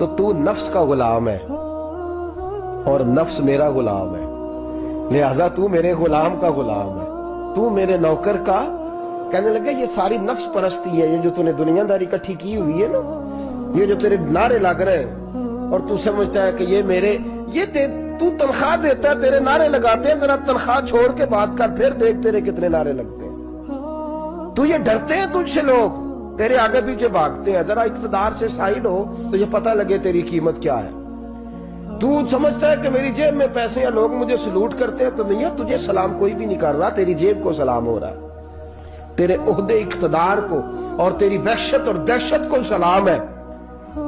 تو تو نفس کا غلام ہے اور نفس میرا غلام ہے، لہذا تو میرے غلام کا غلام ہے، تو میرے نوکر کا۔ کہنے لگے یہ ساری نفس پرستی ہے، یہ جو تو نے دنیا داری اکٹھی کی ہوئی ہے نا، یہ جو تیرے نعرے لگ رہے ہیں اور تو سمجھتا ہے کہ یہ میرے، یہ تو تنخواہ دیتا ہے، تیرے نعرے لگاتے ہیں، ذرا تنخواہ چھوڑ کے بات کر، پھر دیکھ تیرے کتنے نعرے لگتے ہیں۔ تو یہ ڈرتے ہیں تجھ سے لوگ، تیرے آگے پیچھے بھاگتے ہیں، ذرا اقتدار سے سائڈ ہو تو یہ پتہ لگے تیری قیمت کیا ہے۔ تو سمجھتا ہے کہ میری جیب میں پیسے ہیں، لوگ مجھے سلوٹ کرتے ہیں، تو نہیں ہے، تجھے سلام کوئی بھی نہیں کر رہا، تیری جیب کو سلام ہو رہا ہے، تیرے عہدے اقتدار کو اور تیری وحشت اور دہشت کو سلام ہے۔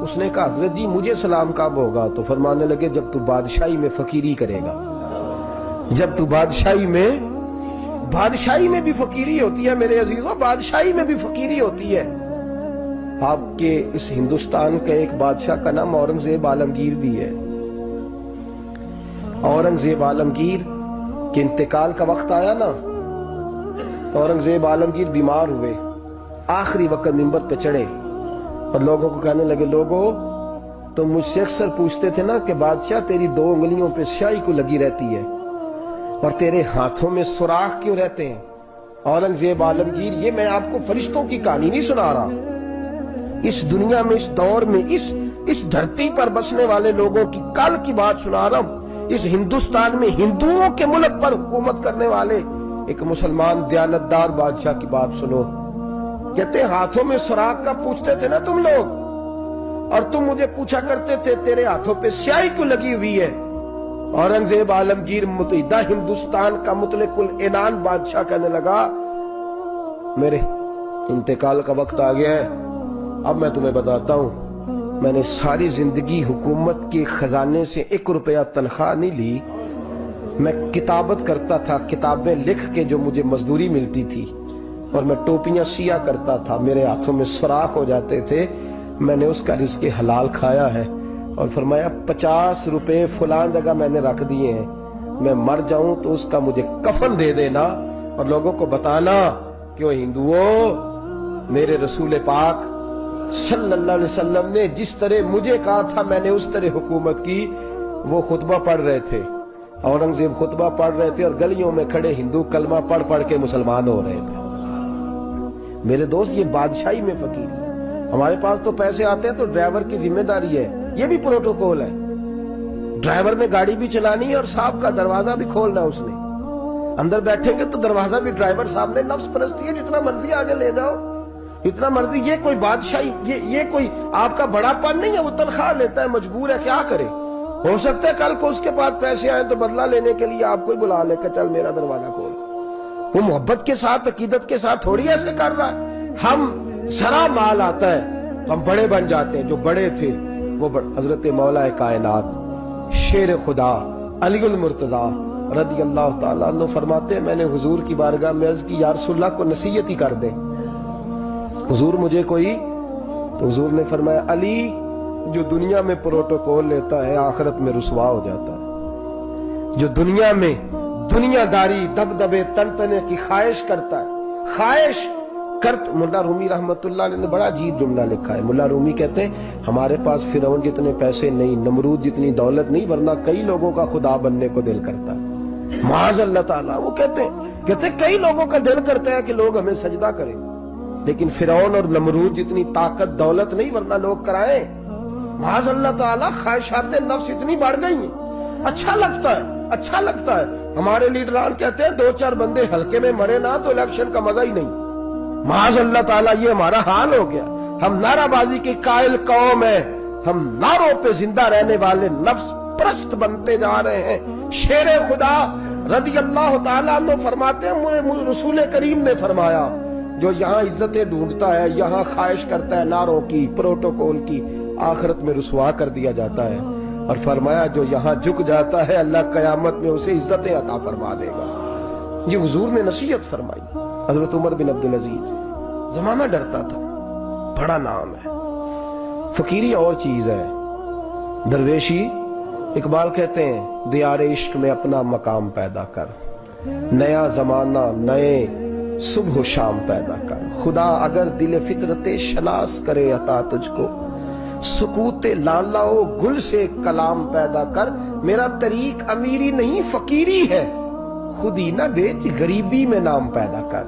اس نے کہا حضرت جی مجھے سلام کب ہوگا؟ تو فرمانے لگے جب تو بادشاہی میں فقیری کرے گا، جب تو بادشاہی میں بھی فقیری ہوتی ہے میرے عزیزوں، بادشاہی میں بھی فقیری ہوتی ہے۔ آپ کے اس ہندوستان کے ایک بادشاہ کا نام اورنگزیب عالمگیر بھی ہے۔ اورنگزیب عالمگیر کے انتقال کا وقت آیا نا، تو اورنگزیب عالمگیر بیمار ہوئے، آخری وقت منبر پہ چڑھے اور لوگوں کو کہنے لگے لوگوں تو مجھ سے اکثر پوچھتے تھے نا کہ بادشاہ تیری 2 انگلیوں پہ سیاہی کو لگی رہتی ہے اور تیرے ہاتھوں میں سوراخ کیوں رہتے ہیں؟ اورنگزیب عالمگیر یہ میں آپ کو فرشتوں کی کہانی نہیں سنا رہا، اس دنیا میں، اس دور میں، اس دھرتی پر بسنے والے لوگوں کی کل کی بات سنا رہا ہوں۔ اس ہندوستان میں ہندوؤں کے ملک پر حکومت کرنے والے ایک مسلمان دیانتدار بادشاہ کی بات سنو۔ کہتے ہیں ہاتھوں میں سوراخ کا پوچھتے تھے نا تم لوگ، اور تم مجھے پوچھا کرتے تھے تیرے ہاتھوں پہ سیاہی کیوں لگی ہوئی ہے؟ اورنگزیب عالمگیر متحدہ ہندوستان کا مطلق العنان بادشاہ کہنے لگا میرے انتقال کا وقت آ گیا ہے، اب میں تمہیں بتاتا ہوں، میں نے ساری زندگی حکومت کے خزانے سے 1 روپیہ تنخواہ نہیں لی، میں کتابت کرتا تھا، کتابیں لکھ کے جو مجھے مزدوری ملتی تھی، اور میں ٹوپیاں سیا کرتا تھا، میرے ہاتھوں میں سوراخ ہو جاتے تھے، میں نے اس کا رزق حلال کھایا ہے، اور فرمایا 50 روپے فلاں جگہ میں نے رکھ دیے ہیں، میں مر جاؤں تو اس کا مجھے کفن دے دینا اور لوگوں کو بتانا کہ وہ ہندوؤں میرے رسول پاک صلی اللہ علیہ وسلم نے جس طرح مجھے کہا تھا میں نے اس طرح حکومت کی۔ وہ خطبہ پڑھ رہے تھے، اورنگزیب خطبہ پڑھ رہے تھے اور گلیوں میں کھڑے ہندو کلمہ پڑھ پڑھ کے مسلمان ہو رہے تھے۔ میرے دوست یہ بادشاہی میں فقیری، ہمارے پاس تو پیسے آتے ہیں تو ڈرائیور کی ذمہ داری ہے، یہ بھی پروٹوکول ہے، ڈرائیور نے گاڑی بھی چلانی ہے اور صاحب کا دروازہ بھی کھولنا ہے، اس نے اندر بیٹھیں گے تو دروازہ بھی ڈرائیور صاحب نے، نفس پرستی ہے، جتنا مرضی آگے لے جاؤ، اتنا مرضی، یہ کوئی بادشاہی، یہ کوئی آپ کا بڑا پن نہیں ہے، وہ تنخواہ لیتا ہے، مجبور ہے، کیا کرے؟ ہو سکتا ہے کل کو اس کے پاس پیسے آئیں تو بدلہ لینے کے لیے آپ کو بلا لے کہ چل میرا دروازہ کھول۔ وہ محبت کے ساتھ، عقیدت کے ساتھ تھوڑی ایسے کر رہا ہے، ہم ذرا مال آتا ہے ہم بڑے بن جاتے ہیں، جو بڑے تھے وہ حضرت مولا کائنات شیر خدا علی المرتضیٰ رضی اللہ تعالیٰ عنہ فرماتے ہیں میں نے حضور کی بارگاہ میں عرض کی یا رسول اللہ کو نصیحت ہی کر دیں، حضور مجھے کوئی، تو حضور نے فرمایا علی جو دنیا میں پروٹوکول لیتا ہے آخرت میں رسوا ہو جاتا ہے، جو دنیا میں دنیا داری دبدبے تنتنے کی خواہش کرتا ہے، خواہش کرت، ملا رومی رحمت اللہ علیہ نے بڑا عجیب جملہ لکھا ہے، ملا رومی کہتے ہیں ہمارے پاس فرعون جتنے پیسے نہیں، نمرود جتنی دولت نہیں، ورنہ کئی لوگوں کا خدا بننے کو دل کرتا ہے، معاذ اللہ تعالیٰ، وہ کہتے ہیں کئی لوگوں کا دل کرتا ہے کہ لوگ ہمیں سجدہ کریں، لیکن فرعون اور نمرود جتنی طاقت دولت نہیں، ورنہ لوگ کرائیں، معاذ اللہ تعالیٰ، خواہشات نفس اتنی بڑھ گئی ہیں، اچھا لگتا ہے، ہمارے لیڈران کہتے ہیں 2-4 بندے ہلکے میں مرے نہ تو الیکشن کا مزہ ہی نہیں، معاذ اللہ تعالیٰ یہ ہمارا حال ہو گیا، ہم نعرہ بازی کی قائل قوم ہیں، ہم نعروں پہ زندہ رہنے والے نفس پرست بنتے جا رہے ہیں۔ شیر خدا رضی اللہ تعالیٰ عنہ فرماتے ہیں رسول کریم نے فرمایا جو یہاں عزتیں ڈھونڈتا ہے، یہاں خواہش کرتا ہے نعروں کی، پروٹوکول کی، آخرت میں رسوا کر دیا جاتا ہے، اور فرمایا جو یہاں جھک جاتا ہے اللہ قیامت میں اسے عزتیں عطا فرما دے گا۔ یہ حضور نے نصیحت فرمائی حضرت عمر بن عبدالعزیز، زمانہ ڈرتا تھا، بڑا نام ہے، فقیری اور چیز ہے، درویشی، اقبال کہتے ہیں دیار عشق میں اپنا مقام پیدا کر، نیا زمانہ نئے صبح و شام پیدا کر، خدا اگر دل فطرت شناس کرے عطا تجھ کو، سکوت لالاؤ گل سے کلام پیدا کر، میرا طریق امیری نہیں فقیری ہے، خود ہی نہ بیچ غریبی میں نام پیدا کر۔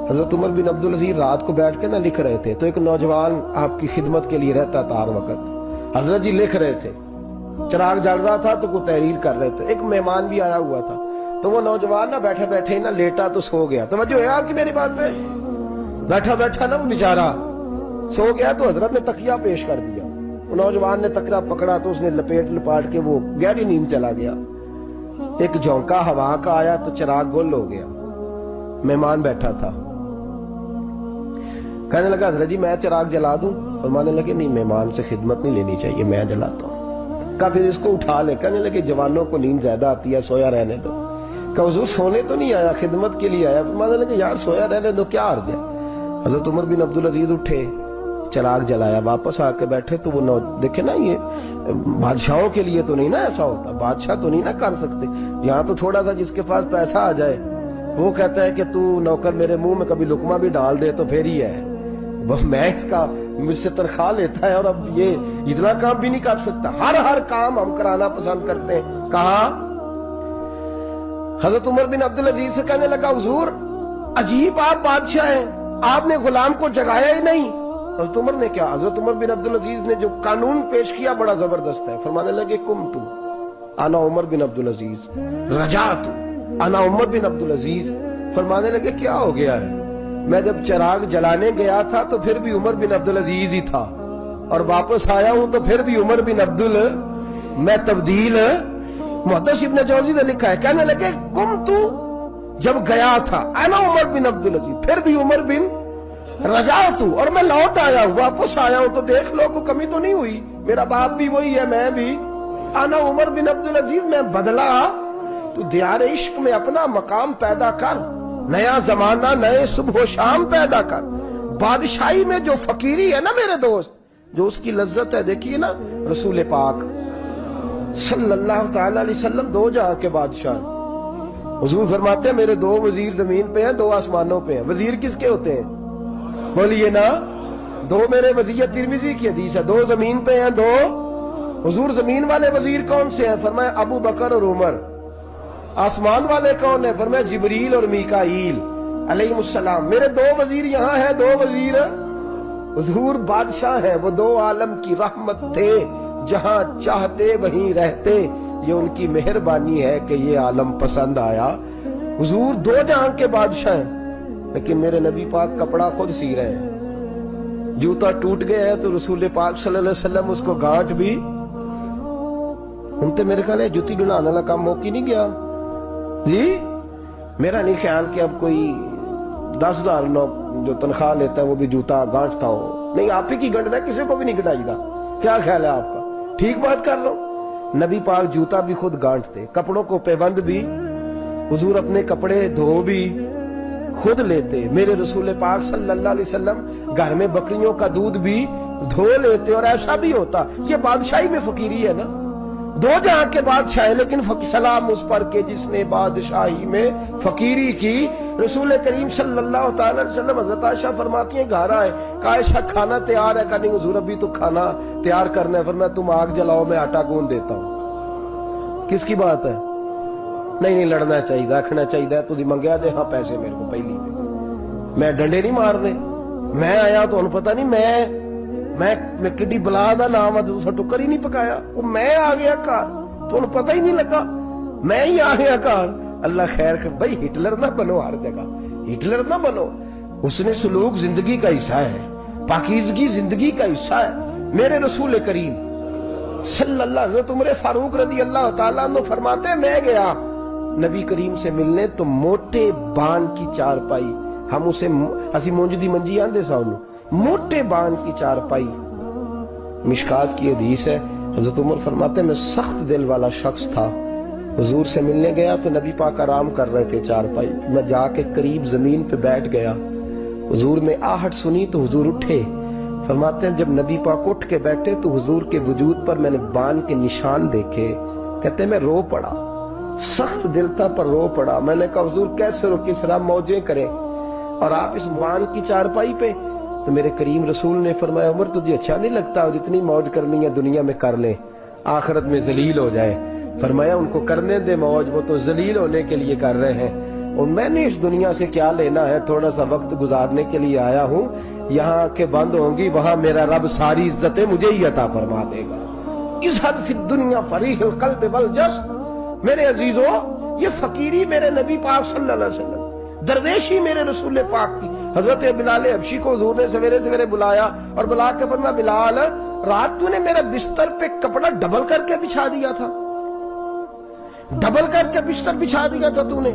حضرت عمر بن عبدالعزیز رات کو بیٹھ کے نہ لکھ رہے تھے، تو ایک نوجوان آپ کی خدمت کے لیے رہتا تھا ہر وقت، حضرت جی لکھ رہے تھے، چراغ جل رہا تھا تو کوئی تحریر کر رہے تھے، ایک مہمان بھی آیا ہوا تھا، تو وہ نوجوان نہ بیٹھے بیٹھے نہ لیٹا تو سو گیا۔ توجہ ہے آپ کی میری بات پہ؟ بیٹھا بیٹھا نہ وہ بیچارہ سو گیا، تو حضرت نے تکیہ پیش کر دیا، وہ نوجوان نے تکیہ پکڑا تو اس نے لپاٹ کے وہ گہری نیند چلا گیا۔ ایک جھونکا ہوا کا آیا تو چراغ گل ہو گیا، مہمان بیٹھا تھا، کہنے لگا حضرت جی میں چراغ جلا دوں؟ فرمانے لگے نہیں، مہمان سے خدمت نہیں لینی چاہیے، میں جلاتا ہوں۔ کہا پھر اس کو اٹھا لے، کہنے لگے جوانوں کو نیند زیادہ آتی ہے، سویا رہنے دو۔ کہا حضور سونے تو نہیں آیا، خدمت کے لیے آیا۔ فرمانے لگے یار سویا رہنے دو، کیا عرض ہے۔ حضرت عمر بن عبدالعزیز اٹھے، چراغ جلایا، واپس آ کے بیٹھے تو وہ دیکھے نا، یہ بادشاہوں کے لیے تو نہیں نا ایسا ہوتا، بادشاہ تو نہیں نا کر سکتے، یہاں تو تھوڑا سا جس کے پاس پیسہ آ جائے وہ کہتا ہے کہ تو نوکر میرے منہ میں کبھی لقمہ بھی ڈال دے تو پھر ہی ہے، میں اس کا مجھ سے تنخواہ لیتا ہے اور اب یہ اتنا کام بھی نہیں کر سکتا، ہر کام ہم کرانا پسند کرتے ہیں۔ کہا حضرت عمر بن عبدالعزیز سے کہنے لگا حضور عجیب آپ بادشاہ ہیں، آپ نے غلام کو جگایا ہی نہیں۔ حضرت عمر نے کیا؟ حضرت عمر بن عبدالعزیز نے جو قانون پیش کیا بڑا زبردست ہے۔ فرمانے لگے قمت انا عمر بن عبدالعزیز رجعت انا عمر بن عبدالعزیز۔ فرمانے لگے کیا ہو گیا ہے؟ میں جب چراغ جلانے گیا تھا تو پھر بھی عمر بن عبدالعزیز ہی تھا، اور واپس آیا ہوں تو پھر بھی عمر بن میں تبدیل۔ محدث ابن جوزی نے لکھا ہے، کہنے لگے قمت جب گیا تھا انا عمر بن عبدالعزیز، پھر بھی عمر بن رجعت، اور میں لوٹ آیا ہوں، واپس آیا ہوں تو دیکھ لو کوئی کمی تو نہیں ہوئی، میرا باپ بھی وہی ہے، میں بھی انا عمر بن عبدالعزیز، میں بدلا تو دیار عشق میں اپنا مقام پیدا کر، نیا زمانہ نئے صبح و شام پیدا کر۔ بادشاہی میں جو فقیری ہے نا میرے دوست، جو اس کی لذت ہے، دیکھیے نا رسول پاک صلی اللہ تعالی علیہ وسلم دو جہاں کے بادشاہ، حضور فرماتے ہیں میرے دو وزیر زمین پہ ہیں، دو آسمانوں پہ ہیں۔ وزیر کس کے ہوتے ہیں؟ بولیے نا، دو میرے وزیر، ترمذی کی حدیث ہے، دو زمین پہ ہیں، دو حضور زمین والے وزیر کون سے ہیں؟ فرمایا ابو بکر اور عمر۔ آسمان والے کون ہیں؟ فرمایا جبریل اور میکائیل علیہ السلام۔ میرے دو وزیر یہاں ہیں، دو وزیر حضور بادشاہ ہیں، وہ دو عالم کی رحمت تھے، جہاں چاہتے وہیں رہتے، یہ ان کی مہربانی ہے کہ یہ عالم پسند آیا۔ حضور دو جہاں کے بادشاہ ہیں، لیکن میرے نبی پاک کپڑا خود سی رہے ہیں، جوتا ٹوٹ گیا ہے تو رسول پاک صلی اللہ علیہ وسلم اس کو گانٹ بھی انتے، میرے خیال ہے جوتی ڈلانے والا کام موقع نہیں گیا جی۔ میرا نہیں خیال کہ اب کوئی 10,000 جو تنخواہ لیتا ہے وہ بھی جوتا گانٹتا ہو، نہیں آپ ہی کی گنٹنا ہے، کسی کو بھی نہیں گٹائی گا۔ کیا خیال ہے آپ کا؟ ٹھیک بات کر رہا ہوں؟ نبی پاک جوتا بھی خود گانٹتے، کپڑوں کو پیوند بھی، حضور اپنے کپڑے دھو بھی خود لیتے، میرے رسول پاک صلی اللہ علیہ وسلم گھر میں بکریوں کا دودھ بھی دھو لیتے، اور ایسا بھی ہوتا۔ یہ بادشاہی میں فقیری ہے نا، دو جہاں کے بادشاہ ہے، لیکن سلام اس پر کہ جس نے بادشاہی میں فقیری کی۔ رسول کریم صلی اللہ تعالی علیہ وسلم، حضرت عائشہ فرماتی ہیں گھر آئے، کہا عائشہ کھانا تیار ہے؟ کہا نہیں حضور ابھی تو کھانا تیار کرنا ہے۔ فرمایا تم آگ جلاؤ میں آٹا گوندھ دیتا ہوں۔ کس کی بات ہے؟ نہیں لڑنا چاہیے، رکھنا چاہیے، تجھے منگیا دے ہاں پیسے میرے کو پہلی دے، میں ڈنڈے نہیں مارنے، میں آیا تو انہوں پتہ نہیں میں کڈی بلا دا نام ہے تو ٹکر ہی نہیں پکایا، وہ میں آ گیا کار تو انہوں پتہ ہی نہیں لگا میں ہی آ گیا کار۔ اللہ خیر کر بھائی، ہٹلر نہ بنو، ہر جگہ ہٹلر نہ بنو، حسن سلوک زندگی کا حصہ ہے، پاکیزگی زندگی کا حصہ ہے۔ میرے رسول کریم صلی اللہ، حضرت عمر فاروق رضی اللہ تعالیٰ عنہ فرماتے ہیں میں گیا نبی کریم سے ملنے تو موٹے بان کی چارپائی، ہم اسے اسی مونج دی منجی آندے سا انہوں، موٹے بان کی چارپائی، مشکات کی حدیث ہے۔ حضرت عمر فرماتے ہیں میں سخت دل والا شخص تھا، حضور سے ملنے گیا تو نبی پاک آرام کر رہے تھے چارپائی، میں جا کے قریب زمین پہ بیٹھ گیا، حضور نے آہٹ سنی تو حضور اٹھے۔ فرماتے ہیں جب نبی پاک اٹھ کے بیٹھے تو حضور کے وجود پر میں نے بان کے نشان دیکھے، کہتے ہیں میں رو پڑا، سخت دل تھا پر رو پڑا۔ میں نے کہا حضور کیسے رو، کس طرح موجیں کریں، اور آپ اس بان کی چارپائی پہ؟ تو میرے کریم رسول نے فرمایا عمر تجھے اچھا نہیں لگتا جتنی موج کرنی ہے دنیا میں کر لے آخرت میں ذلیل ہو جائے. فرمایا ان کو کرنے دے موج, وہ تو ذلیل ہونے کے لیے کر رہے ہیں اور میں نے اس دنیا سے کیا لینا ہے, تھوڑا سا وقت گزارنے کے لیے آیا ہوں. یہاں کے بند ہوں گی وہاں میرا رب ساری عزتیں مجھے ہی عطا فرما دے گا. ازہد فی الدنیا فریح القلب والجسد. میرے عزیزو یہ فقیری میرے نبی پاک صلی اللہ علیہ وسلم, درویشی میرے رسول پاک کی. حضرت بلال حبشی کو حضور نے سویرے سویرے بلایا اور بلا کے فرمایا بلال رات تو نے میرے بستر پہ کپڑا ڈبل کر کے بچھا دیا تھا, ڈبل کر کے بستر بچھا دیا تھا تو نے.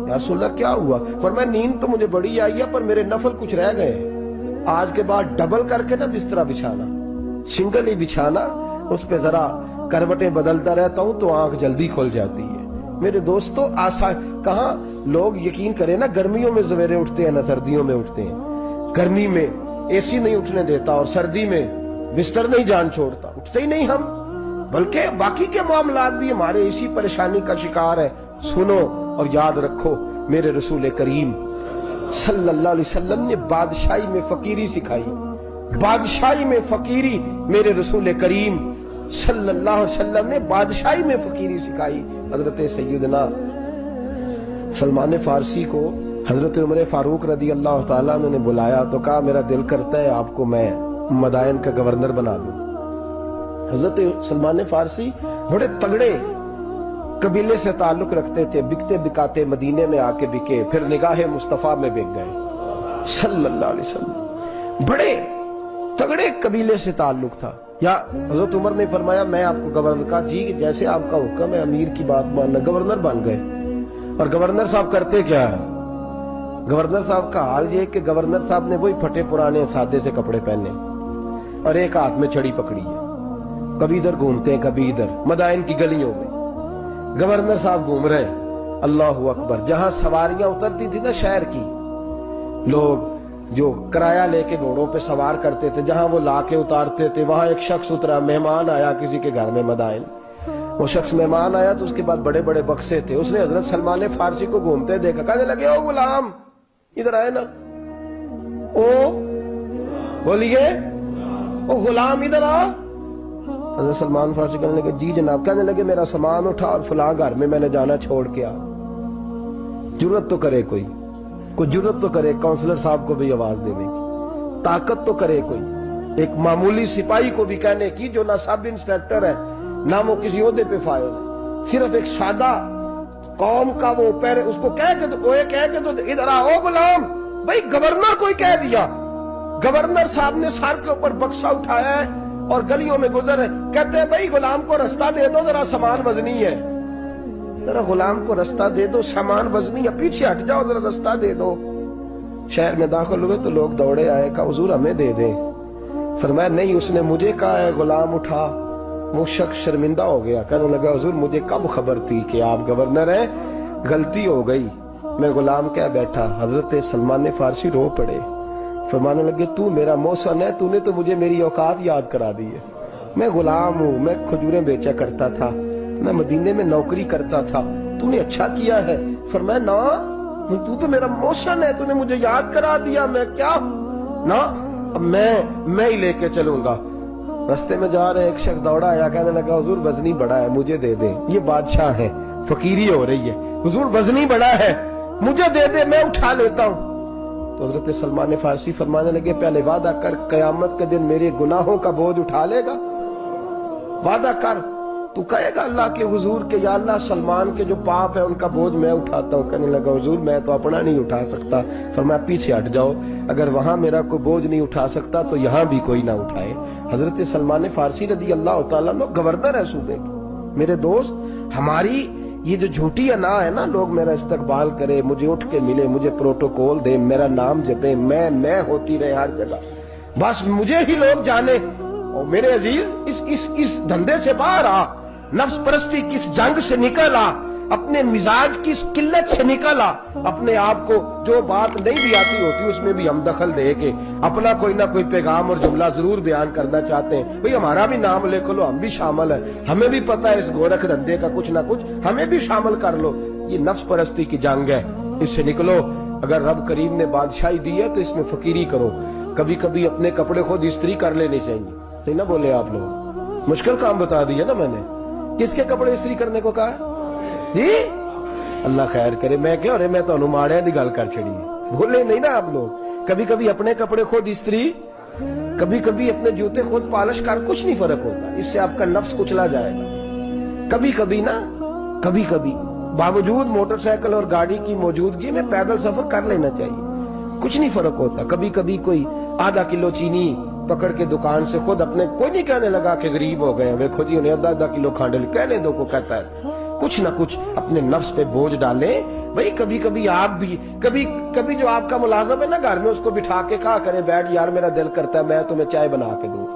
یا رسول اللہ کیا ہوا؟ فرمایا نیند تو مجھے بڑی آئی ہے پر میرے نفل کچھ رہ گئے, آج کے بعد ڈبل کر کے نہ بستر بچھانا, سنگل ہی بچھانا, اس پہ ذرا کروٹیں بدلتا رہتا ہوں تو آنکھ جلدی کھل جاتی ہے. میرے دوستو کہاں لوگ یقین کریں نا, گرمیوں میں سویرے اٹھتے ہیں نہ سردیوں میں اٹھتے ہیں. گرمی میں اے سی نہیں اٹھنے دیتا اور سردی میں بستر نہیں جان چھوڑتا, اٹھتے ہی نہیں ہم, بلکہ باقی کے معاملات بھی ہمارے اسی پریشانی کا شکار ہے. سنو اور یاد رکھو میرے رسول کریم صلی اللہ علیہ وسلم نے بادشاہی میں فقیری سکھائی, بادشاہی میں فقیری میرے رسول کریم صلی اللہ علیہ وسلم نے بادشاہی میں فقیری سکھائی. حضرت سیدنا سلمان فارسی کو حضرت عمر فاروق رضی اللہ تعالیٰ عنہ نے بلایا تو کہا میرا دل کرتا ہے آپ کو میں مدائن کا گورنر بنا دوں. حضرت سلمان فارسی بڑے تگڑے قبیلے سے تعلق رکھتے تھے, بکتے بکاتے مدینے میں آ کے بکے, پھر نگاہ مصطفیٰ میں بک گئے صلی اللہ علیہ وسلم. بڑے تگڑے قبیلے سے تعلق تھا. یا حضرت عمر نے فرمایا میں آپ کو گورنر کا, جی جیسے آپ کا حکم ہے امیر کی بات ماننا. گورنر بن گئے. اور گورنر صاحب کرتے کیا ہے؟ گورنر صاحب کا حال یہ کہ گورنر صاحب نے وہی پھٹے پرانے سادے سے کپڑے پہنے اور ایک ہاتھ میں چھڑی پکڑی ہے, کبھی ادھر گھومتے ہیں کبھی ادھر, مدائن کی گلیوں میں گورنر صاحب گھوم رہے ہیں. اللہ اکبر. جہاں سواریاں اترتی تھی نا شہر کی, لوگ جو کرایہ لے کے گھوڑوں پہ سوار کرتے تھے, جہاں وہ لا کے اتارتے تھے وہاں ایک شخص اترا, مہمان آیا کسی کے گھر میں مدائن. وہ شخص مہمان آیا تو اس کے بعد بڑے بڑے بکسے تھے, اس نے حضرت سلمان فارسی کو گھومتے دیکھا, کہنے لگے او غلام ادھر آئے نا, او بولیے او غلام ادھر آ. حضرت سلمان فارسی کہنے لگے جی جناب. کہنے لگے میرا سامان اٹھا اور فلاں گھر میں نے جانا چھوڑ کے آ. جرت تو کرے کوئی جرت تو کرے کونسلر صاحب کو بھی آواز دینے کی, طاقت تو کرے کوئی, ایک معمولی سپاہی کو بھی کہنے کی جو نہ سب انسپیکٹر ہے نہ وہ کسی عہدے پہ فائل ہے, صرف ایک سادہ قوم کا وہ پیر, اس کو کہہ کے تو ادھر آؤ غلام. بھائی گورنر کوئی کہہ دیا, گورنر صاحب نے سر کے اوپر بکسا اٹھایا ہے اور گلیوں میں گزر رہے, کہتے ہیں بھائی غلام کو رستہ دے دو ذرا سامان وزنی ہے, ذرا غلام کو رستہ دے دو سامان وزنی ہے, پیچھے ہٹ جاؤ ذرا رستہ دے دو. شہر میں داخل ہوئے تو لوگ دوڑے آئے, کہا حضور ہمیں دے دیں. فرمایا نہیں اس نے مجھے کہا ہے غلام اٹھا. وہ شخص شرمندہ ہو گیا, کہنے لگا حضور مجھے کب خبر تھی کہ آپ گورنر ہیں, غلطی ہو گئی, میں غلام کہہ بیٹھا. حضرت سلمان فارسی رو پڑے, فرمانے لگے تو میرا محسن ہے, تو نے تو مجھے میری اوقات یاد کرا دی ہے. میں غلام ہوں, میں کھجوریں بیچا کرتا تھا, میں مدینے میں نوکری کرتا تھا, تو نے اچھا کیا ہے. فرمایا نا تو میرا محسن ہے, تو نے مجھے یاد کرا دیا, میں کیا نا میں ہی لے کے چلوں گا. رستے میں جا رہے ایک شخص دوڑا آیا, کہنے لگا حضور وزنی بڑا ہے مجھے دے دیں. یہ بادشاہ ہے, فقیری ہو رہی ہے, حضور وزنی بڑا ہے مجھے دے دے میں اٹھا لیتا ہوں. تو حضرت سلمان فارسی فرمانے لگے پہلے وعدہ کر قیامت کے دن میرے گناہوں کا بوجھ اٹھا لے گا, وعدہ کر, تو کہے گا اللہ کے حضور کے یا اللہ سلمان کے جو پاپ ہے ان کا بوجھ میں اٹھاتا ہوں. کہنے لگا حضور میں تو اپنا نہیں اٹھا سکتا. فرمایا پیچھے ہٹ جاؤ, اگر وہاں میرا کوئی بوجھ نہیں اٹھا سکتا تو یہاں بھی کوئی نہ اٹھائے. حضرت سلمان فارسی رضی اللہ تعالیٰ عنہ گورنر ہے صوبے کے. میرے دوست ہماری یہ جو جھوٹی انا ہے نا, لوگ میرا استقبال کرے, مجھے اٹھ کے ملے, مجھے پروٹوکول دے, میرا نام جپے, میں ہوتی رہے ہر جگہ, بس مجھے ہی لوگ جانے. اور میرے عزیز اس دھندے سے باہر آ, نفس پرستی کی اس جنگ سے نکل آ, اپنے مزاج کی اس قلت سے نکل آ, اپنے آپ کو جو بات نہیں بھی آتی ہوتی اس میں بھی ہم دخل دے کے اپنا کوئی نہ کوئی پیغام اور جملہ ضرور بیان کرنا چاہتے ہیں. بھئی ہمارا بھی نام لے لو, ہم بھی شامل ہیں, ہمیں بھی پتہ ہے اس گورکھ دھندے کا کچھ نہ کچھ, ہمیں بھی شامل کر لو. یہ نفس پرستی کی جنگ ہے, اس سے نکلو. اگر رب کریم نے بادشاہی دی ہے تو اس میں فقیری کرو. کبھی کبھی اپنے کپڑے خود استری کر لینے چاہیے، نہیں نہ بولے آپ لوگ؟ مشکل کام بتا دیا نا میں نے۔ کس کے کپڑے استری کرنے کو کہا ہے جی؟ اللہ خیر کرے، میں کیا رہے، میں تو ماڑے دی گل کر چھڑی ہے، بولے نہیں نا آپ لوگ؟ کبھی کبھی اپنے کپڑے خود استری، کبھی کبھی اپنے جوتے خود پالش کر، کچھ نہیں فرق ہوتا، اس سے آپ کا نفس کچلا جائے گا۔ کبھی کبھی نا، کبھی کبھی باوجود موٹر سائیکل اور گاڑی کی موجودگی میں پیدل سفر کر لینا چاہیے، کچھ نہیں فرق ہوتا۔ کبھی کبھی کوئی آدھا کلو چینی پکڑ کے دکان سے خود اپنے، کوئی نہیں کہنے لگا کہ غریب ہو گئے ہیں، خود ہی انہیں آدھا کلو کھانڈل، کہنے دو کو کہتا ہے، کچھ نہ کچھ اپنے نفس پہ بوجھ ڈالیں بھائی۔ کبھی کبھی آپ بھی، کبھی جو آپ کا ملازم ہے نا گھر میں، اس کو بٹھا کے کہا کریں بیٹھ یار میرا دل کرتا ہے میں تمہیں چائے بنا کے دوں۔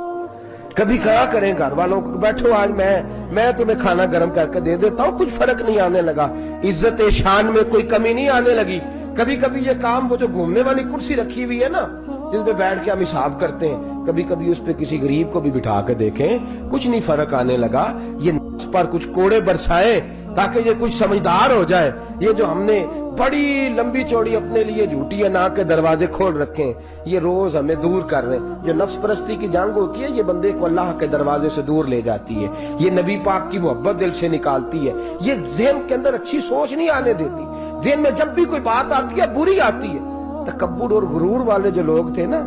کبھی کہا کریں گھر والوں کو بیٹھو آج میں تمہیں کھانا گرم کر کے دے دیتا ہوں، کچھ فرق نہیں آنے لگا، عزت شان میں کوئی کمی نہیں آنے لگی۔ کبھی کبھی یہ کام، وہ جو گھومنے والی کرسی رکھی ہوئی ہے نا جس پہ بیٹھ کے ہم حساب کرتے ہیں، کبھی کبھی اس پہ کسی غریب کو بھی بٹھا کے دیکھیں، کچھ نہیں فرق آنے لگا۔ یہ نفس پر کچھ کوڑے برسائے تاکہ یہ کچھ سمجھدار ہو جائے۔ یہ جو ہم نے بڑی لمبی چوڑی اپنے لیے جھوٹی ناک کے دروازے کھول رکھے ہیں، یہ روز ہمیں دور کر رہے ہیں۔ جو نفس پرستی کی جنگ ہوتی ہے، یہ بندے کو اللہ کے دروازے سے دور لے جاتی ہے، یہ نبی پاک کی محبت دل سے نکالتی ہے، یہ ذہن کے اندر اچھی سوچ نہیں آنے دیتی۔ ذہن میں جب بھی کوئی بات آتی ہے بری آتی ہے۔ تکبر اور غرور والے جو لوگ تھے نا،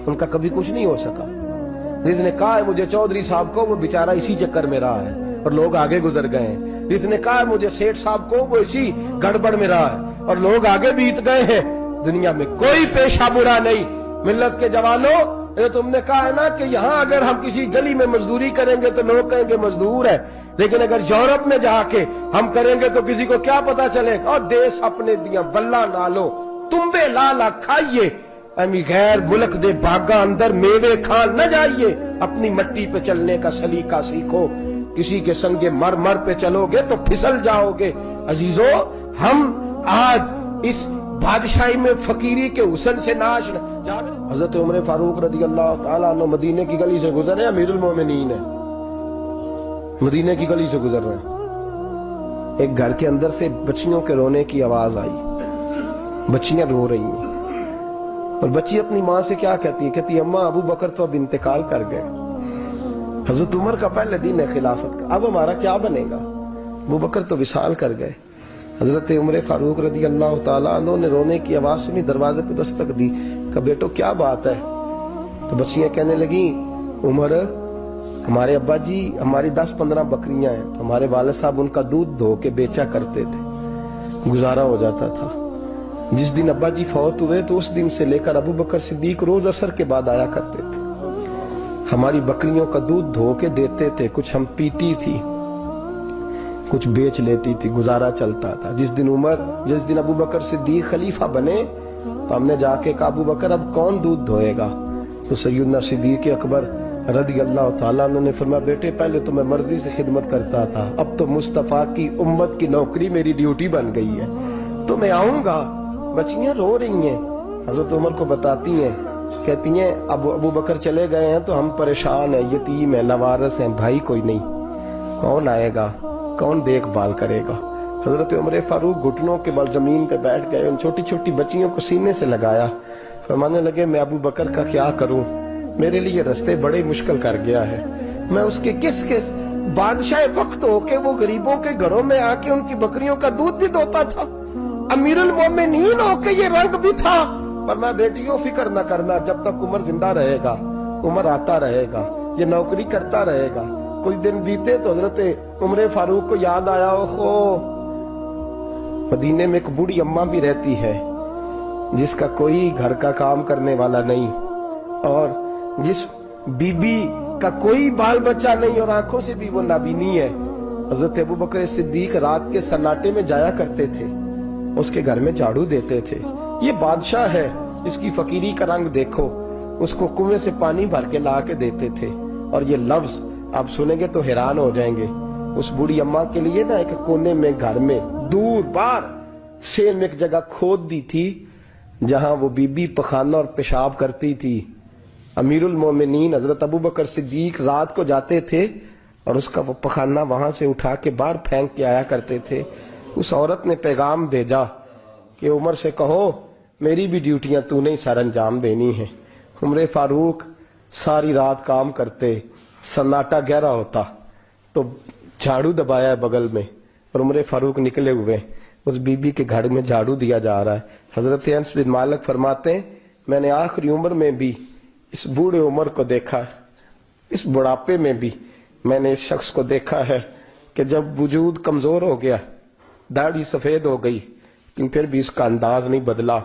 ان کا کبھی کچھ نہیں ہو سکا۔ جس نے کہا ہے مجھے چودھری صاحب کو، وہ بیچارہ اسی چکر میں رہا ہے اور لوگ آگے گزر گئے ہیں۔ جس نے کہا ہے مجھے سیٹھ صاحب کو، وہ اسی گڑبڑ میں رہا ہے اور لوگ آگے بیت گئے ہیں۔ دنیا میں کوئی پیشہ برا نہیں۔ ملت کے جوانوں، یہ تم نے کہا ہے نا کہ یہاں اگر ہم کسی گلی میں مزدوری کریں گے تو لوگ کہیں گے مزدور ہے، لیکن اگر یورپ میں جا کے ہم کریں گے تو کسی کو کیا پتا چلے گا؟ اور دیس اپنے دیاں بلہ نالو تمبے لالا کھائیے، امی غیر ملک دے باغاں اندر میوے کھان نہ جائیے، اپنی مٹی پہ چلنے کا سلیقہ سیکھو۔ کسی کے سنگ مر پہ چلو گے تو پھسل جاؤ گے۔ عزیزو، ہم آج اس بادشاہی میں فقیری کے حسن سے ناش جا۔ حضرت عمر فاروق رضی اللہ تعالیٰ عنہ مدینے کی گلی سے گزر رہے ہیں، امیر المومنین ہے، مدینے کی گلی سے گزر رہے ہیں۔ ایک گھر کے اندر سے بچیوں کے رونے کی آواز آئی، بچیاں رو رہی ہیں، اور بچی اپنی ماں سے کیا کہتی ہے؟ کہتی ہے اماں ابو بکر تو اب انتقال کر گئے، حضرت عمر کا پہلے دن ہے خلافت کا، اب ہمارا کیا بنے گا؟ ابو بکر تو وصال کر گئے۔ حضرت عمر فاروق رضی اللہ تعالیٰ عنہ نے رونے کی آواز سنی، دروازے پہ دستک دی، کہا بیٹو کیا بات ہے؟ تو بچیاں کہنے لگیں عمر ہمارے ابا جی، ہماری 10-15 بکریاں ہیں، تو ہمارے والد صاحب ان کا دودھ دھو کے بیچا کرتے تھے، گزارا ہو جاتا تھا۔ جس دن ابا جی فوت ہوئے تو اس دن سے لے کر ابو بکر صدیق روز عصر کے بعد آیا کرتے تھے، ہماری بکریوں کا دودھ دھو کے دیتے تھے، کچھ ہم پیتی تھی، کچھ بیچ لیتی تھی، گزارا چلتا تھا۔ جس دن ابو بکر صدیق خلیفہ بنے تو ہم نے جا کے کہا ابو بکر اب کون دودھ دھوئے گا؟ تو سیدنا صدیق اکبر رضی اللہ تعالیٰ عنہ نے فرمایا بیٹے پہلے تو میں مرضی سے خدمت کرتا تھا، اب تو مصطفیٰ کی امت کی نوکری میری ڈیوٹی بن گئی ہے، تو میں آؤں گا۔ بچیاں رو رہی ہیں، حضرت عمر کو بتاتی ہیں، کہتی ہیں اب ابو بکر چلے گئے ہیں تو ہم پریشان ہیں، یتیم ہیں، لوارث ہیں، بھائی کوئی نہیں، کون آئے گا، کون دیکھ بھال کرے گا؟ حضرت عمر فاروق گھٹنوں کے بل زمین پہ بیٹھ گئے، ان چھوٹی چھوٹی بچیوں کو سینے سے لگایا، فرمانے لگے میں ابو بکر کا کیا کروں، میرے لیے رستے بڑے مشکل کر گیا ہے، میں اس کے کس بادشاہ وقت ہو کے وہ غریبوں کے گھروں میں آ کے ان کی بکریوں کا دودھ بھی دوتا تھا، امیر المومنین ہو کے یہ رنگ بھی تھا۔ پر میں بیٹیوں فکر نہ کرنا، جب تک عمر زندہ رہے گا، عمر آتا رہے گا، یہ نوکری کرتا رہے گا۔ کوئی دن بیتے تو حضرت عمر فاروق کو یاد آیا اوہو مدینے میں ایک بوڑھی اماں بھی رہتی ہے جس کا کوئی گھر کا کام کرنے والا نہیں، اور جس بی بی کا کوئی بال بچہ نہیں، اور آنکھوں سے بھی وہ نابینی ہے۔ حضرت ابو بکر صدیق رات کے سناٹے میں جایا کرتے تھے، اس کے گھر میں جھاڑو دیتے تھے۔ یہ بادشاہ ہے، اس کی فقیری کا رنگ دیکھو، اس کو کنویں سے پانی بھر کے لا کے دیتے تھے۔ اور یہ لفظ آپ سنیں گے تو حیران ہو جائیں گے۔ اس بوڑھی اماں کے لیے نا ایک کونے میں گھر میں دور بار شیر میں ایک جگہ کھود دی تھی جہاں وہ بی بی پخانہ اور پیشاب کرتی تھی۔ امیر المومنین حضرت ابو بکر صدیق رات کو جاتے تھے اور اس کا وہ پخانہ وہاں سے اٹھا کے باہر پھینک کے آیا کرتے تھے۔ اس عورت نے پیغام بھیجا کہ عمر سے کہو میری بھی ڈیوٹیاں تو نے سر انجام دینی ہیں۔ عمر فاروق ساری رات کام کرتے، سناٹا گہرا ہوتا تو جھاڑو دبایا ہے بغل میں اور عمر فاروق نکلے ہوئے، اس بی بی کے گھر میں جھاڑو دیا جا رہا ہے۔ حضرت انس بن مالک فرماتے ہیں میں نے آخری عمر میں بھی اس بوڑھے عمر کو دیکھا ہے، اس بڑھاپے میں بھی میں نے اس شخص کو دیکھا ہے کہ جب وجود کمزور ہو گیا، داڑھی سفید ہو گئی، لیکن پھر بھی اس کا انداز نہیں بدلا۔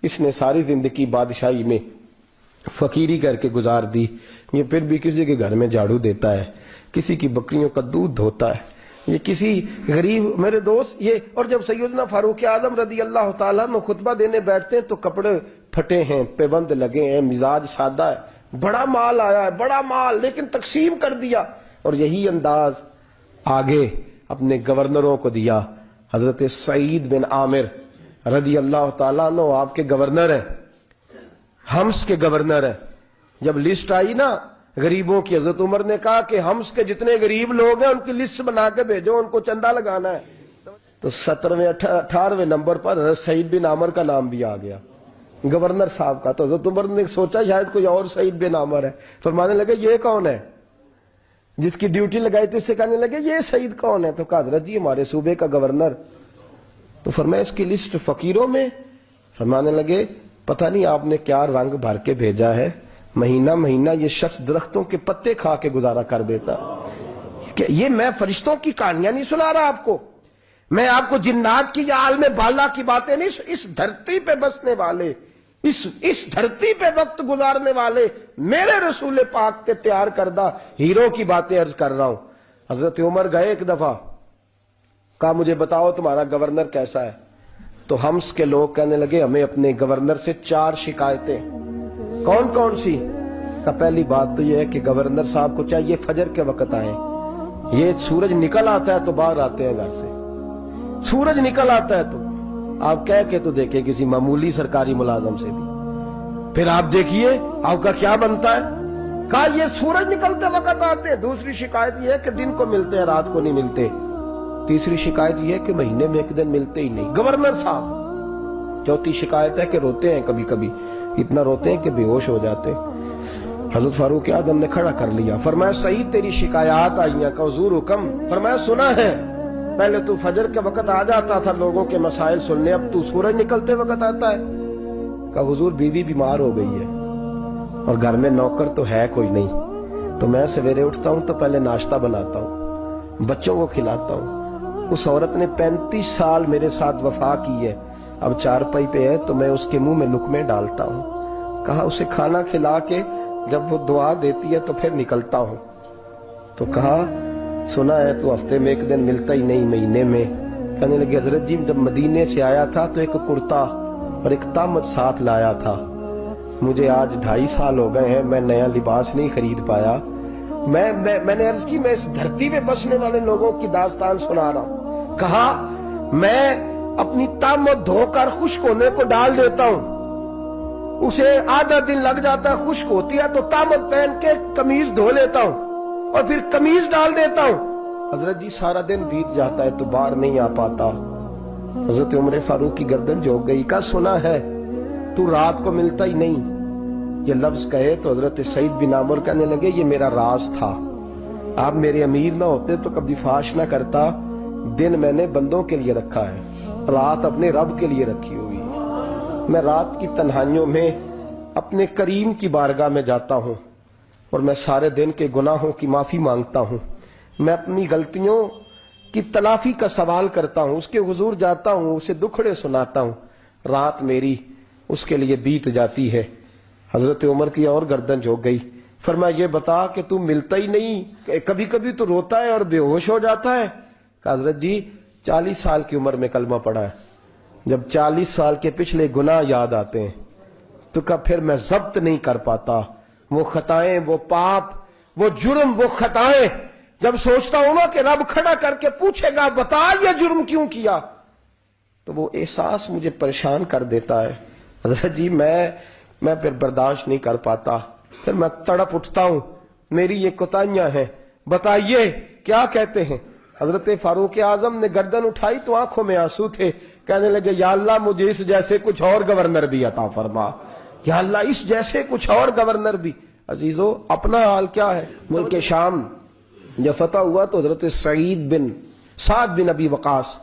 اس نے ساری زندگی بادشاہی میں فقیری کر کے گزار دی، یہ پھر بھی کسی کے گھر میں جھاڑو دیتا ہے، کسی کی بکریوں کا دودھ دھوتا ہے، یہ کسی غریب میرے دوست یہ۔ اور جب سیدنا فاروق اعظم رضی اللہ تعالیٰ عنہ خطبہ دینے بیٹھتے ہیں تو کپڑے پھٹے ہیں، پیبند لگے ہیں، مزاج سادہ ہے، بڑا مال آیا ہے، بڑا مال، لیکن تقسیم کر دیا، اور یہی انداز آگے اپنے گورنروں کو دیا۔ حضرت سعید بن عامر رضی اللہ تعالیٰ عنہ آپ کے گورنر ہیں، حمص کے گورنر ہیں۔ جب لسٹ آئی نا غریبوں کی، حضرت عمر نے کہا کہ حمص کے جتنے غریب لوگ ہیں ان کی لسٹ بنا کے بھیجو، ان کو چندہ لگانا ہے۔ تو 17ویں 18ویں نمبر پر حضرت سعید بن عامر کا نام بھی آ گیا، گورنر صاحب کا۔ تو حضرت عمر نے سوچا شاید کوئی اور سعید بن عامر ہے، فرمانے لگے یہ کون ہے؟ جس کی ڈیوٹی لگائی تھی اس سے کہنے لگے یہ سعید کون ہے؟ تو کہا حضرت جی ہمارے صوبے کا گورنر۔ تو فرمایا اس کی لسٹ فقیروں میں؟ فرمانے لگے پتہ نہیں آپ نے کیا رنگ بھر کے بھیجا ہے، مہینہ مہینہ یہ شخص درختوں کے پتے کھا کے گزارا کر دیتا۔ کہ یہ میں فرشتوں کی کہانیاں نہیں سنا رہا آپ کو، میں آپ کو جنات کی یا عالم بالا کی باتیں نہیں، اس دھرتی پہ بسنے والے، اس دھرتی پہ وقت گزارنے والے میرے رسول پاک کے تیار کردہ ہیرو کی باتیں عرض کر رہا ہوں۔ حضرت عمر گئے ایک دفعہ، کہا مجھے بتاؤ تمہارا گورنر کیسا ہے؟ تو حمص کے لوگ کہنے لگے ہمیں اپنے گورنر سے 4 شکایتیں۔ کون کون سی؟ کہ پہلی بات تو یہ ہے کہ گورنر صاحب کو چاہیے فجر کے وقت آئیں، یہ سورج نکل آتا ہے تو باہر آتے ہیں گھر سے، سورج نکل آتا ہے تو آپ کہہ کے تو دیکھیں کسی معمولی سرکاری ملازم سے بھی، پھر آپ دیکھیے آپ کا کیا بنتا ہے۔ کہا یہ سورج نکلتے وقت آتے ہیں۔ دوسری شکایت یہ ہے کہ دن کو ملتے ہیں رات کو نہیں ملتے۔ تیسری شکایت یہ ہے کہ مہینے میں ایک دن ملتے ہی نہیں گورنر صاحب۔ چوتھی شکایت ہے کہ روتے ہیں، کبھی کبھی اتنا روتے ہیں کہ بے ہوش ہو جاتے۔ حضرت فاروق اعظم نے کھڑا کر لیا، فرمایا سعید تیری شکایات آئی ہیں، کہ حضور حکم۔ فرمایا سنا ہے، پہلے تو فجر کے وقت آ جاتا تھا لوگوں کے مسائل سننے، اب تو سورج نکلتے وقت آتا ہے۔ کہ حضور بیوی بیمار ہو گئی ہے اور گھر میں نوکر تو ہے کوئی نہیں، تو میں سویرے اٹھتا ہوں تو پہلے ناشتہ بناتا ہوں، بچوں کو کھلاتا ہوں۔ اس عورت نے 35 سال میرے ساتھ وفا کی ہے، اب چارپائی پہ ہے تو میں اس کے منہ میں لقمے ڈالتا ہوں۔ کہا اسے کھانا کھلا کے جب وہ دعا دیتی ہے تو پھر نکلتا ہوں۔ تو کہا سنا ہے تو ہفتے میں ایک دن ملتا ہی نہیں، مہینے میں۔ کہنے لگے حضرت جی جب مدینے سے آیا تھا تو ایک کرتا اور ایک تامت ساتھ لایا تھا، مجھے آج 2.5 سال ہو گئے ہیں، میں نیا لباس نہیں خرید پایا۔ میں نے عرض کی میں اس دھرتی پہ بسنے والے لوگوں کی داستان سنا رہا ہوں۔ کہا میں اپنی تامت دھو کر خشک ہونے کو ڈال دیتا ہوں، اسے آدھا دن لگ جاتا ہے، خشک ہوتی ہے تو تامت پہن کے قمیض دھو لیتا ہوں اور پھر قمیض ڈال دیتا ہوں۔ حضرت جی سارا دن بیت جاتا ہے تو باہر نہیں آ پاتا۔ حضرت عمر فاروق کی گردن جھک گئی، کا سنا ہے تو رات کو ملتا ہی نہیں۔ یہ لفظ کہے تو حضرت سعید بن عامر کہنے لگے یہ میرا راز تھا، آپ میرے امیر نہ ہوتے تو کبھی فاش نہ کرتا، دن میں نے بندوں کے لیے رکھا ہے، رات اپنے رب کے لیے رکھی ہوئی۔ میں رات کی تنہائیوں میں اپنے کریم کی بارگاہ میں جاتا ہوں اور میں سارے دن کے گناہوں کی معافی مانگتا ہوں، میں اپنی غلطیوں کی تلافی کا سوال کرتا ہوں، اس کے حضور جاتا ہوں، اسے دکھڑے سناتا ہوں، رات میری اس کے لیے بیت جاتی ہے۔ حضرت عمر کی اور گردن جھک گئی، فرمایا یہ بتا کہ تم ملتا ہی نہیں، کبھی کبھی تو روتا ہے اور بے ہوش ہو جاتا ہے۔ کہ حضرت جی 40 سال کی عمر میں کلمہ پڑھا ہے، جب 40 سال کے پچھلے گناہ یاد آتے ہیں تو کہا پھر میں ضبط نہیں کر پاتا، وہ خطائیں، وہ پاپ، وہ جرم، وہ خطائیں جب سوچتا ہوں نا کہ رب کھڑا کر کے پوچھے گا بتا یہ جرم کیوں کیا، تو وہ احساس مجھے پریشان کر دیتا ہے۔ حضرت جی میں پھر برداشت نہیں کر پاتا، پھر میں تڑپ اٹھتا ہوں، میری یہ کوتاہیاں ہیں، بتائیے کیا کہتے ہیں۔ حضرت فاروق اعظم نے گردن اٹھائی تو آنکھوں میں آنسو تھے، کہنے لگے یا اللہ مجھے اس جیسے کچھ اور گورنر بھی عطا فرما، یا اللہ اس جیسے کچھ اور گورنر بھی. عزیزو اپنا حال کیا ہے؟ ملک شام جب فتح ہوا تو حضرت سعد بن ابی وقاص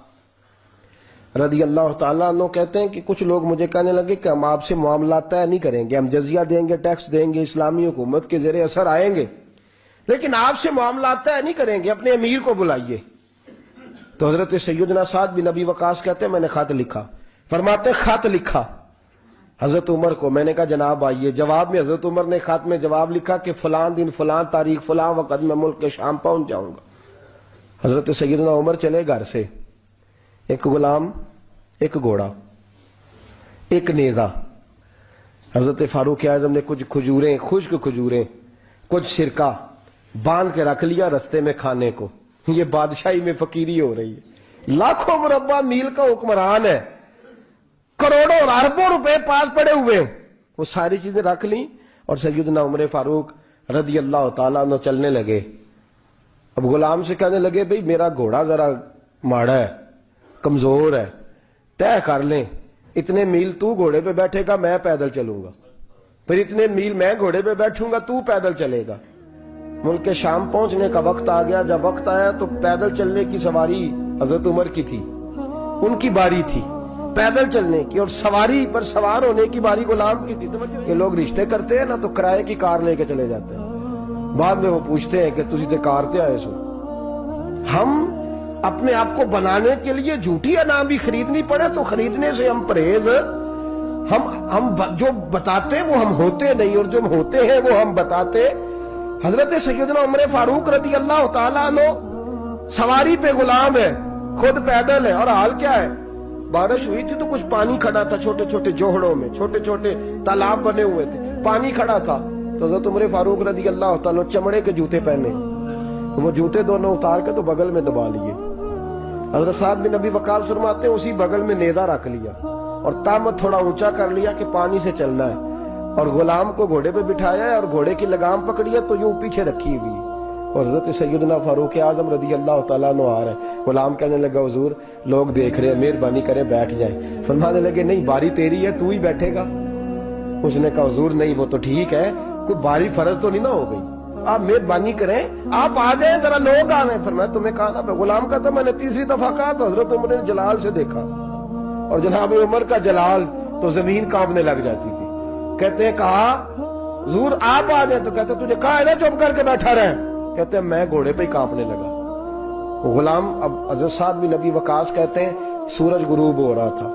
رضی اللہ تعالیٰ عنہ کہتے ہیں کہ کچھ لوگ مجھے کہنے لگے کہ ہم آپ سے معاملات طے نہیں کریں گے، ہم جزیہ دیں گے، ٹیکس دیں گے، اسلامی حکومت کے زیر اثر آئیں گے، لیکن آپ سے معاملات طے نہیں کریں گے، اپنے امیر کو بلائیے. تو حضرت سیدنا سعد بن ابی وقاص کہتے ہیں میں نے خط لکھا. فرماتے خط لکھا حضرت عمر کو. میں نے کہا جناب آئیے. جواب میں حضرت عمر نے خط میں جواب لکھا کہ فلاں دن فلاں تاریخ فلاں وقت میں ملک کے شام پہنچ جاؤں گا. حضرت سیدنا عمر چلے گھر سے، ایک غلام، ایک گھوڑا، ایک نیزہ. حضرت فاروق اعظم نے کچھ کھجوریں، خشک کھجوریں، کچھ سرکہ باندھ کے رکھ لیا رستے میں کھانے کو. یہ بادشاہی میں فقیری ہو رہی ہے. لاکھوں مربع میل کا حکمران ہے، کروڑوں اور اربوں روپے پاس پڑے ہوئے، وہ ساری چیزیں رکھ لیں اور سیدنا عمر فاروق رضی اللہ تعالیٰ عنہ چلنے لگے. اب غلام سے کہنے لگے بھئی میرا گھوڑا ذرا ماڑا ہے، کمزور ہے، طے کر لیں اتنے میل تو گھوڑے پہ بیٹھے گا، میں پیدل چلوں گا، پھر اتنے میل میں گھوڑے پہ بیٹھوں گا، تو پیدل چلے گا. ملک شام پہنچنے کا وقت آ گیا. جب وقت آیا تو پیدل چلنے کی سواری حضرت عمر کی تھی، ان کی باری تھی پیدل چلنے کی، اور سواری پر سوار ہونے کی باری غلام کی تھی. یہ لوگ رشتے کرتے ہیں نا تو کرائے کی کار لے کے چلے جاتے ہیں، بعد میں وہ پوچھتے ہیں کہ تجھے تے کار تے آئے سو. ہم اپنے آپ کو بنانے کے لیے جھوٹی انعام بھی خریدنی پڑے تو خریدنے سے ہم پرہیز. ہم جو بتاتے وہ ہم ہوتے نہیں، اور جو ہم ہوتے ہیں وہ ہم بتاتے. حضرت سیدنا عمر فاروق رضی اللہ تعالیٰ عنہ سواری پہ غلام ہے، خود پیدل ہے، اور حال کیا ہے؟ بارش ہوئی تھی تو کچھ پانی کھڑا تھا، چھوٹے چھوٹے جوہڑوں میں چھوٹے چھوٹے تالاب بنے ہوئے تھے، پانی کھڑا تھا. تو حضرت عمر فاروق رضی اللہ تعالیٰ چمڑے کے جوتے پہنے، وہ جوتے دونوں اتار کے تو بغل میں دبا لیے. حضرت سعد بن ابی وقاص فرماتے ہیں اسی بغل میں نیزہ رکھ لیا اور تامت تھوڑا اونچا کر لیا کہ پانی سے چلنا ہے، اور غلام کو گھوڑے پہ بٹھایا ہے اور گھوڑے کی لگام پکڑی ہے تو یوں پیچھے رکھی ہوئی. اور حضرت سیدنا فاروق اعظم رضی اللہ تعالیٰ عنہ آ رہے ہیں. غلام کہنے لگا حضور لوگ دیکھ رہے ہیں، مہربانی کریں بیٹھ جائیں. فرمانے لگے نہیں باری تیری ہے، تو ہی بیٹھے گا. اس نے کہا حضور نہیں وہ تو ٹھیک ہے، کوئی باری فرض تو نہیں نہ ہو گئی، آپ مہربانی کریں آپ آ جائیں، ذرا لوگ آ رہے ہیں. فرمایا تمہیں کہا نا. غلام کہتا میں نے تیسری دفعہ کہا تو حضرت عمر نے جلال سے دیکھا، اور جناب عمر کا جلال تو زمین کانپنے لگ جاتی تھی. کہتے ہیں کہا حضور آپ آ جائیں، تو کہتے تجھے کہا ہے نا چپ کر کے بیٹھا رہے. کہتے ہیں میں گھوڑے پہ ہی کانپنے لگا. غلام اب حضرت سعد بن ابی وقاص کہتے ہیں سورج غروب ہو رہا تھا،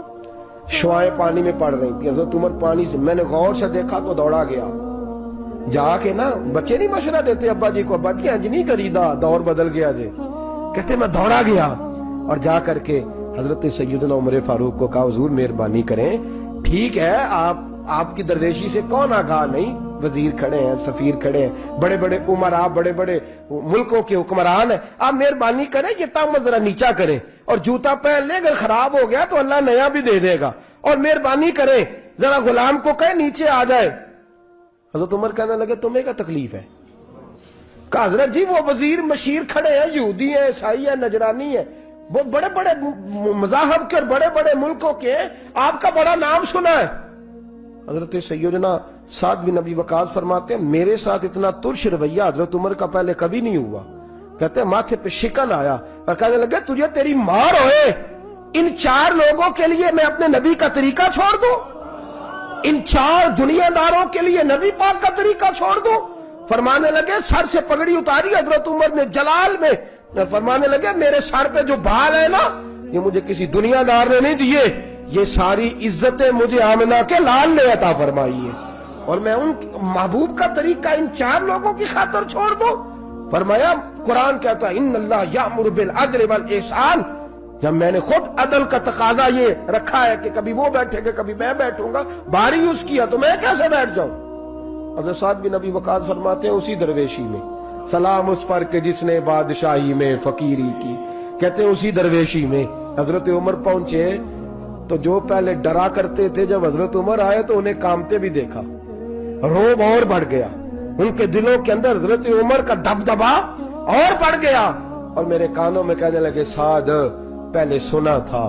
شعائیں پانی میں پڑ رہی تھی. حضرت عمر پانی سے میں نے غور سے دیکھا تو دوڑا گیا. جا کے نا بچے نہیں مشورہ دیتے ابا جی کو، ابا جی انج نہیں کریدا، دور بدل گیا جی. کہتے میں دوڑا گیا اور جا کر کے حضرت سیدنا عمر فاروق کو کہا حضور مہربانی کریں، ٹھیک ہے آپ کی درویشی سے کون آگاہ نہیں، وزیر کھڑے ہیں، سفیر کھڑے ہیں، بڑے بڑے عمراء، بڑے بڑے ملکوں کے حکمران ہیں، آپ مہربانی کریں یہ تامت ذرا نیچا کریں، اور جوتا پہن لے، اگر خراب ہو گیا تو اللہ نیا بھی دے دے گا، اور مہربانی کریں ذرا غلام کو کہیں نیچے آ جائے. حضرت عمر کہنے لگے تمہیں کیا تکلیف ہے؟ کہا حضرت جی وہ وزیر مشیر کھڑے ہیں، یہودی ہیں، عیسائی ہیں، نجرانی ہیں، وہ بڑے بڑے مذاہب کے اور بڑے بڑے ملکوں کے ہیں، آپ کا بڑا نام سنا ہے. حضرت سیدنا سعد بن ابی وقاص فرماتے ہیں میرے ساتھ اتنا ترش رویہ حضرت عمر کا پہلے کبھی نہیں ہوا. کہتے ہیں ماتھے پہ شکن آیا اور کہنے لگے تجھے تیری مار ہوئے، ان 4 لوگوں کے لیے میں اپنے نبی کا طریقہ چھوڑ دوں، ان 4 دنیا داروں کے لیے نبی پاک کا طریقہ چھوڑ دوں. فرمانے لگے سر سے پگڑی اتاری حضرت عمر نے جلال میں، فرمانے لگے میرے سر پہ جو بال ہے نا یہ مجھے کسی دنیا دار نے نہیں دیے، یہ ساری عزتیں مجھے آمنہ کے لال نے عطا فرمائی ہے، اور میں ان محبوب کا طریقہ ان 4 لوگوں کی خاطر چھوڑ دوں. فرمایا قرآن کہتا ہے ان اللہ یامر بالعدل والاحسان. جب میں نے خود عدل کا تقاضا یہ رکھا ہے کہ کبھی وہ بیٹھے گا کبھی میں بیٹھوں گا، باری اس کیا تو میں کیسے بیٹھ جاؤں. حضرت سعد بن ابی وقاص فرماتے ہیں اسی درویشی میں سلام اس پر کہ جس نے بادشاہی میں فقیری کی. کہتے ہیں اسی درویشی میں حضرت عمر پہنچے تو جو پہلے ڈرا کرتے تھے جب حضرت عمر آئے تو انہیں کامتے بھی دیکھا، روب اور بڑھ گیا، ان کے دلوں کے اندر حضرت عمر کا دبدبا اور بڑھ گیا، اور میرے کانوں میں کہنے لگے سعد پہلے سنا تھا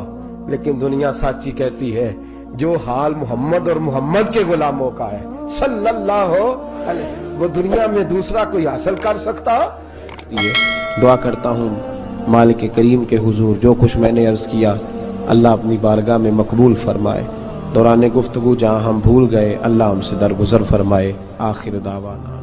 لیکن دنیا سچی کہتی ہے جو حال محمد اور محمد کے غلاموں کا ہے صلی اللہ علیہ، وہ دنیا میں دوسرا کوئی حاصل کر سکتا؟ یہ دعا کرتا ہوں مالک کریم کے حضور جو کچھ میں نے عرض کیا اللہ اپنی بارگاہ میں مقبول فرمائے، دوران گفتگو جہاں ہم بھول گئے اللہ ہم سے درگزر فرمائے۔ آخر دعوانا